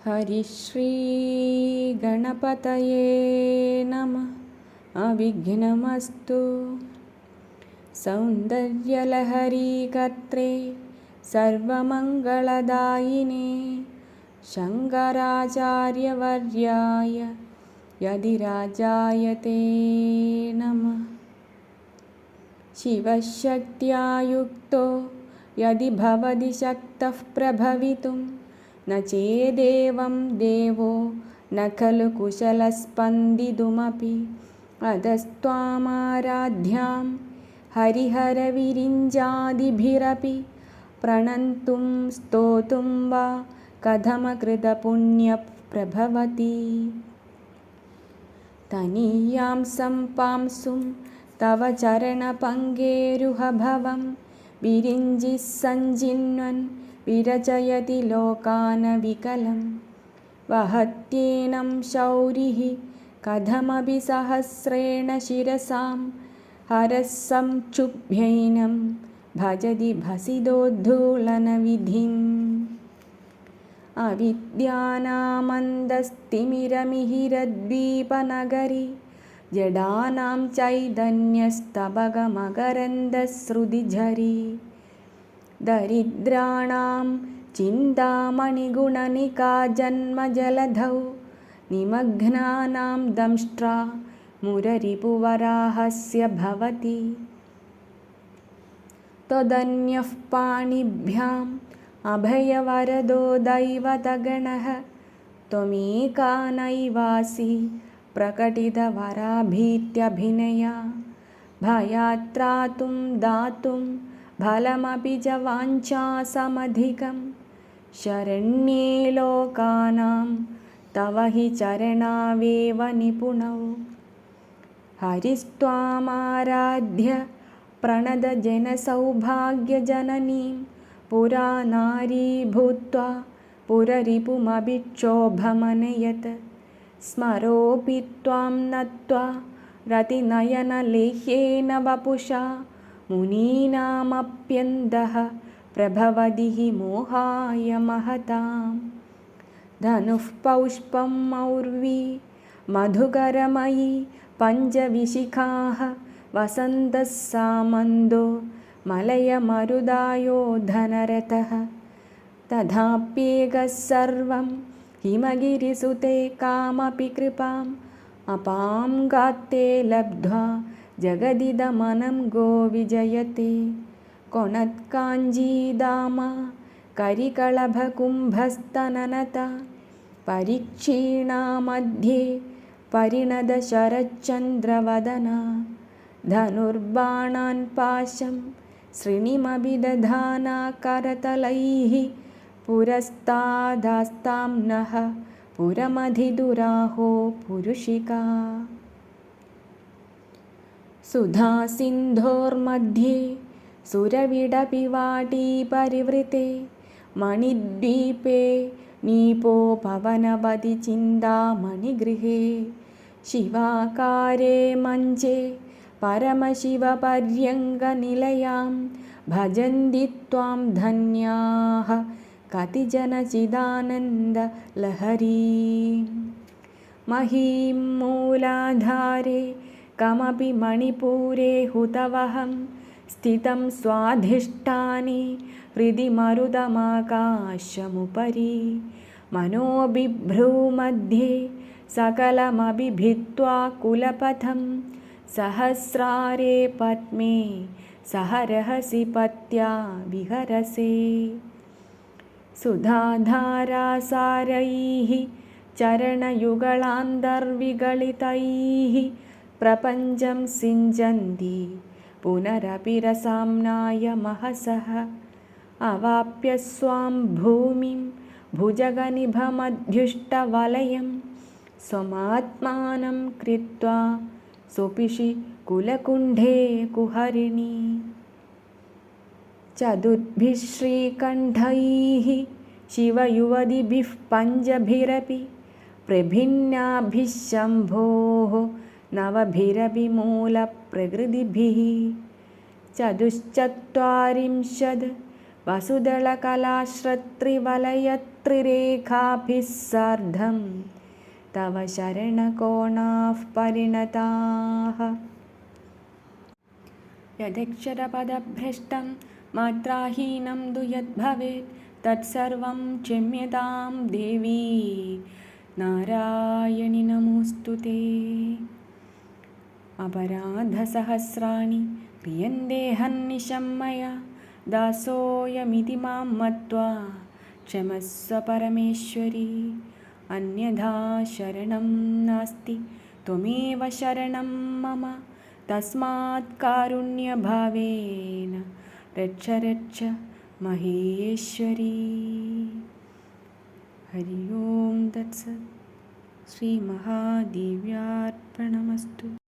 हरिश्री गणपतये नमः। अविघ्नमस्तु। सौन्दर्यलहरी कर्त्रे सर्वमङ्गलदायिने शङ्कराचार्यवर्याय यदिराजाय ते नमः। शिवशक्त्या युक्तो यदि भवति शक्तः प्रभवितुं न चेदेवं देवो न खलु कुशलस्पन्दितुमपि। अधस्त्वामाराध्यां हरिहरविरिञ्जादिभिरपि प्रणन्तुं स्तोतुं वा कथमकृतपुण्यप्रभवति। तनीयां सम्पांसुं तव चरणपङ्केरुहभवं विरिञ्चिः सञ्जिन्वन् विरचयति लोकानविकलं। वहत्येनं शौरिः कथमपि सहस्रेण शिरसां हरः संक्षुभ्यैनं भजति भसितोद्धूलनविधिम्। अविद्यानामन्दस्तिमिरमिहिरद्वीपनगरी जडानां चैतन्यस्तबकमकरन्दश्रुतिझरी दरिद्राणां चिन्तामणिगुणनिका जन्मजलधौ निमग्नानां दंष्ट्रा मुररिपुवराहस्य भवति। त्वदन्यः पाणिभ्याम् अभयवरदो दैवतगणः त्वमेका नैवासि प्रकटितवराभीत्यभिनया। भयात्त्रातुं दातुं फलमपि च वाञ्छासमधिकं शरण्ये लोकानां तव हि चरणावेव निपुणौ। हरिस्त्वामाराध्य प्रणतजनसौभाग्यजननीं पुरा नारी भूत्वा पुररिपुमभिक्षोभमनयत्। स्मरोऽपि त्वां नत्वा रतिनयनलेह्येन वपुषा मुनीनामप्यन्दः प्रभवति हि मोहाय महताम्। धनुः पौष्पं मौर्वी मधुकरमयी पञ्चविशिखाः वसन्तः सामन्दो मलयमरुदायो धनरथः। तथाप्येकः सर्वं हिमगिरिसुते कामपि कृपाम् अपां गात्ते लब्ध्वा जगदिदमनं गोविजयते। कोणत्काञ्जीदामा करिकळभकुम्भस्तननता परिक्षीणा मध्ये परिणतशरच्चन्द्रवदना। धनुर्बाणान् पाशं श्रेणिमभिदधाना करतलैः पुरस्तादास्तां नः पुरमधिदुराहो पुरुषिका। सुधासिन्धोर्मध्ये सुरविडपिवाटी परिवृते मणिद्वीपे नीपोपवनवति चिन्तामणिगृहे। शिवाकारे मञ्चे परमशिवपर्यङ्कनिलयां भजन्ति त्वां धन्याः कतिचन चिदानन्दलहरीं। महीं मूलाधारे कमपि मणिपूरे हुतवहं स्थितं स्वाधिष्ठाने हृदि मरुतमाकाशमुपरि। मनोबिभ्रूमध्ये सकलमभिभित्त्वा कुलपथं सहस्रारे पद्मे सह रहसि पत्या विहरसे। सुधाधारासारैः चरणयुगलान्तर्विगलितैः प्रपञ्चं सिञ्चन्ति पुनरपि रसाम्नाय महसः। अवाप्य स्वां भूमिं भुजगनिभमध्युष्टवलयं स्वमात्मानं कृत्वा स्वपिषि कुलकुण्ठे कुहरिणी। चतुर्भिः श्रीकण्ठैः शिवयुवतिभिः पञ्चभिरपि प्रभिन्नाभिः शम्भोः नवभिरपि मूलप्रकृतिभिः। चतुश्चत्वारिंशद् वसुदलकलाश्रत्रिवलयत्रिरेखाभिः सार्धं तव शरणकोणाः परिणताः। यदक्षरपदभ्रष्टं मात्राहीनं तु यद्भवेत् तत्सर्वं क्षम्यतां देवी नारायणि नमोऽस्तु ते। अपराधसहस्राणि क्रियन्ते हन्निशं मया दासोऽयमिति मां मत्वा क्षमस्व परमेश्वरी। अन्यथा शरणं नास्ति त्वमेव शरणं मम तस्मात् कारुण्यभावेन रक्ष रक्ष महेश्वरी। हरि ओं तत्सत्। श्रीमहादेव्यार्पणमस्तु।